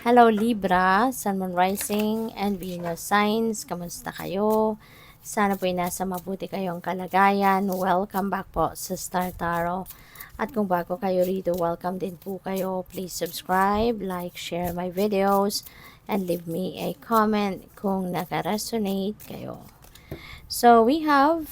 Hello Libra, Sun, Moon Rising, and Venus Signs. Kamusta kayo? Sana po'y nasa mabuti kayong kalagayan. Welcome back po sa Star Tarot. At kung bago kayo rito, welcome din po kayo. Please subscribe, like, share my videos, and leave me a comment kung naka-resonate kayo. So, we have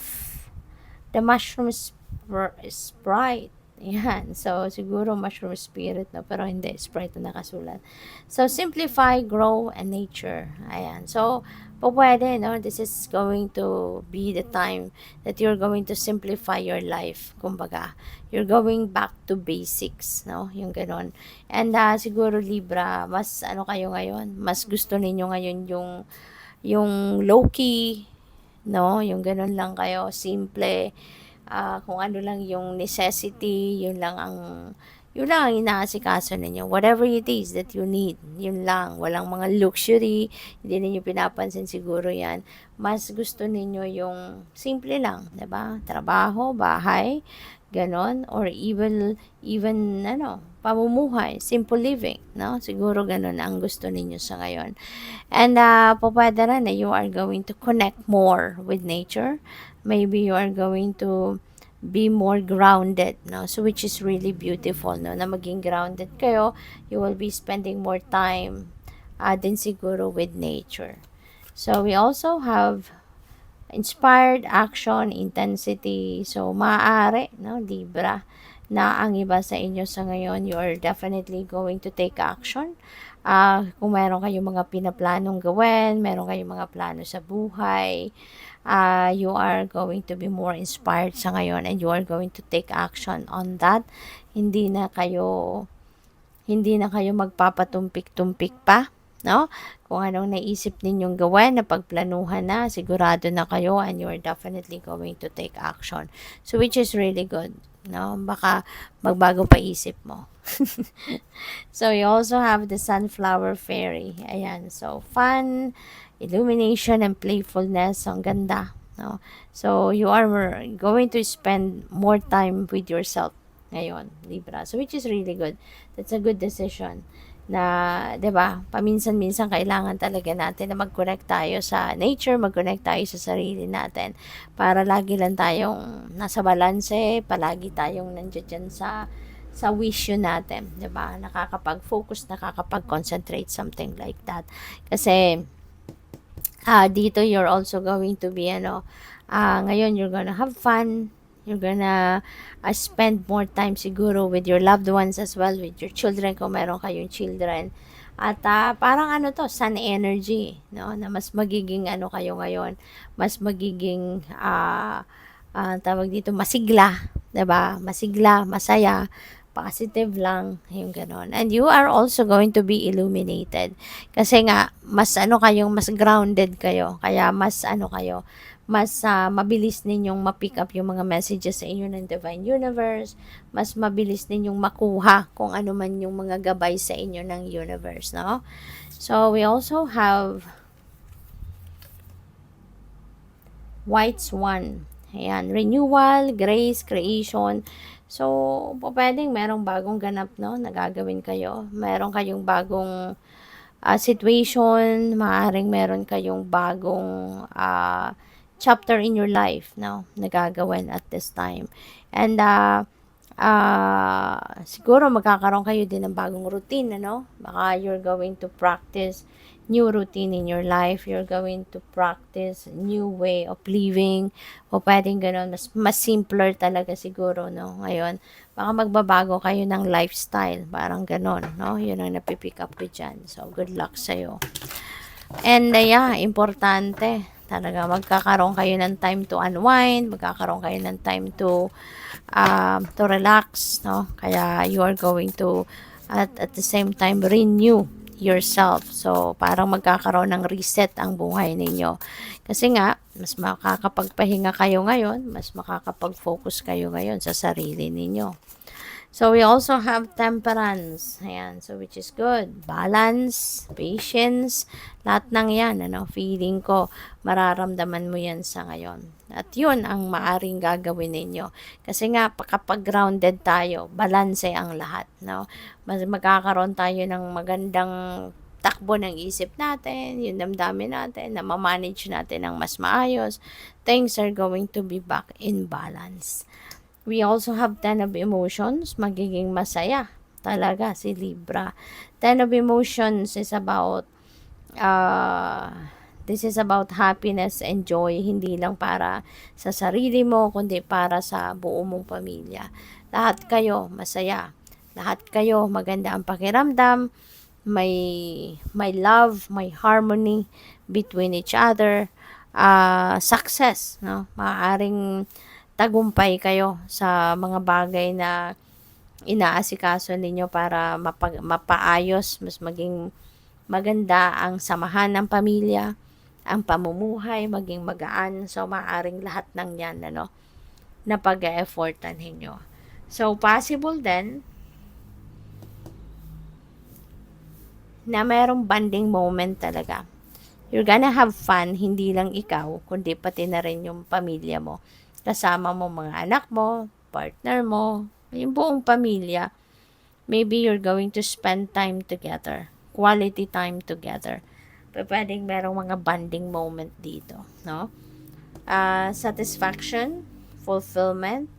the mushroom sprite. Yan. So, siguro mushroom spirit, no? Pero hindi, sprite na nakasulat. So, simplify, grow, and nature. Ayan. So, pwede, no? This is going to be the time that you're going to simplify your life. Kumbaga, you're going back to basics, no? Yung ganon. And, siguro, Libra, mas ano kayo ngayon? Mas gusto ninyo ngayon yung low-key, no? Yung ganun lang kayo, simple, kung ano lang yung necessity, yun lang ang inaasikaso ninyo. Whatever it is that you need, yun lang. Walang mga luxury, hindi ninyo pinapansin siguro yan. Mas gusto ninyo yung simple lang, 'di ba? Trabaho, bahay, ganon, or even pamumuhay, simple living, no? Siguro ganon ang gusto ninyo sa ngayon. And pwede rin na you are going to connect more with nature. Maybe you are going to be more grounded, no? So which is really beautiful, no? Na maging grounded kayo, you will be spending more time din siguro with nature. So we also have inspired action, intensity. So maaari, no, Libra, na ang iba sa inyo sa ngayon, you are definitely going to take action. Kung meron kayong mga pinaplanong gawin, meron kayong mga plano sa buhay, you are going to be more inspired sa ngayon and you are going to take action on that. Hindi na kayo magpapatumpik-tumpik pa, no? Kung anong naisip ninyong gawin, na pagplanuhan na, sigurado na kayo and you are definitely going to take action. So which is really good, no? Baka magbago pa isip mo. So you also have the sunflower fairy. Ayan, so fun, illumination and playfulness, ang ganda, no? So you are going to spend more time with yourself ngayon, Libra. So which is really good. That's a good decision na, 'di ba? Paminsan-minsan kailangan talaga natin na mag-connect tayo sa nature, mag-connect tayo sa sarili natin para lagi lang tayong nasa balanse, palagi tayong nandiyan sa vision natin, 'di ba? Nakakapag-focus, nakakapag-concentrate, something like that. Kasi dito you're also going to be ngayon you're gonna have fun, you're gonna spend more time siguro with your loved ones as well, with your children kung meron kayong children. At parang sun energy, no? Na mas magiging kayo ngayon, mas magiging tawag dito, masigla, 'di ba? Masigla, masaya, positive lang, yung ganon. And you are also going to be illuminated. Kasi nga, mas mas grounded kayo. Kaya mas mas mabilis ninyong ma-pick up yung mga messages sa inyo ng Divine Universe. Mas mabilis ninyong makuha kung ano man yung mga gabay sa inyo ng Universe, no? So, we also have White Swan. Ayan, renewal, grace, creation. So, pwedeng merong bagong ganap, no, na gagawin kayo. Meron kayong bagong situation, maaaring meron kayong bagong chapter in your life, no, na gagawin at this time. And siguro magkakaroon kayo din ng bagong routine, ano? Baka you're going to practice new routine in your life, you're going to practice new way of living, o pwedeng ganun, mas simpler talaga siguro, no? Ngayon, baka magbabago kayo ng lifestyle, parang ganun, no? Yun ang napipick up ko dyan. So, good luck sa'yo. And, yeah, importante, talaga, magkakaroon kayo ng time to unwind, magkakaroon kayo ng time to relax, no? Kaya, you are going to, at the same time, renew yourself. So, parang magkakaroon ng reset ang buhay ninyo. Kasi nga, mas makakapagpahinga kayo ngayon, mas makakapag-focus kayo ngayon sa sarili ninyo. So, we also have temperance. Ayan. So, which is good. Balance, patience, lahat ng yan, feeling ko, mararamdaman mo yan sa ngayon. At yun ang maaring gagawin ninyo. Kasi nga, kapag grounded tayo, balanse ang lahat, magkakaroon tayo ng magandang takbo ng isip natin, yung damdamin natin, na ma-manage natin ng mas maayos. Things are going to be back in balance. We also have 10 of emotions, magiging masaya talaga si Libra. 10 of emotions is about, this is about happiness and joy, hindi lang para sa sarili mo, kundi para sa buo mong pamilya. Lahat kayo masaya, lahat kayo maganda ang pakiramdam, may love, may harmony between each other, success, maaaring tagumpay kayo sa mga bagay na inaasikaso ninyo para mapaayos, mas maging maganda ang samahan ng pamilya, ang pamumuhay, maging magaan. So, maaaring lahat ng yan, na pag-e-effortan ninyo. So, possible din na merong bonding moment talaga. You're gonna have fun, hindi lang ikaw, kundi pati na rin yung pamilya mo. Kasama mo mga anak mo, partner mo, yung buong pamilya. Maybe you're going to spend time together, quality time together. Pwedeng merong mga bonding moment dito, satisfaction, fulfillment,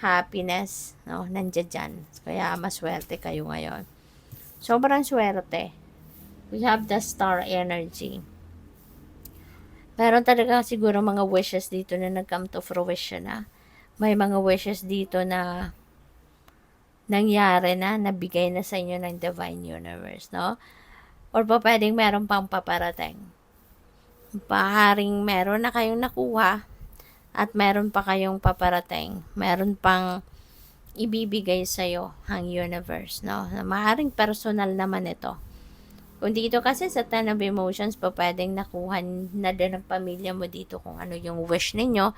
happiness, nandiyan dyan. Kaya maswerte kayo ngayon. Sobrang swerte. We have the star energy. Meron talaga siguro mga wishes dito na nag-come to fruition na. May mga wishes dito na nangyari na, nabigay na sa inyo ng Divine Universe, Or pwedeng meron pang paparating. Paharing meron na kayong nakuha at meron pa kayong paparating. Meron pang ibibigay sa'yo ang universe, Maaaring personal naman ito. Kung dito kasi sa 10 of emotions, pwedeng nakuha na din ng pamilya mo dito kung ano yung wish ninyo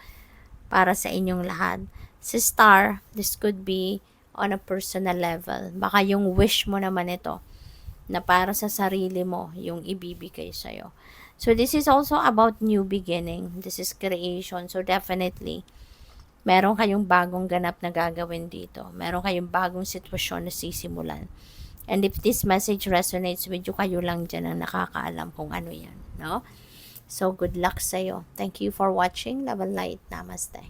para sa inyong lahat. Si Star, this could be on a personal level. Baka yung wish mo naman ito na para sa sarili mo yung ibibigay sa'yo. So, this is also about new beginning. This is creation. So, definitely, meron kayong bagong ganap na gagawin dito. Meron kayong bagong sitwasyon na sisimulan. And if this message resonates with you, kayo lang dyan ang nakakaalam kung ano yan, So, good luck sa'yo. Thank you for watching. Love and light. Namaste.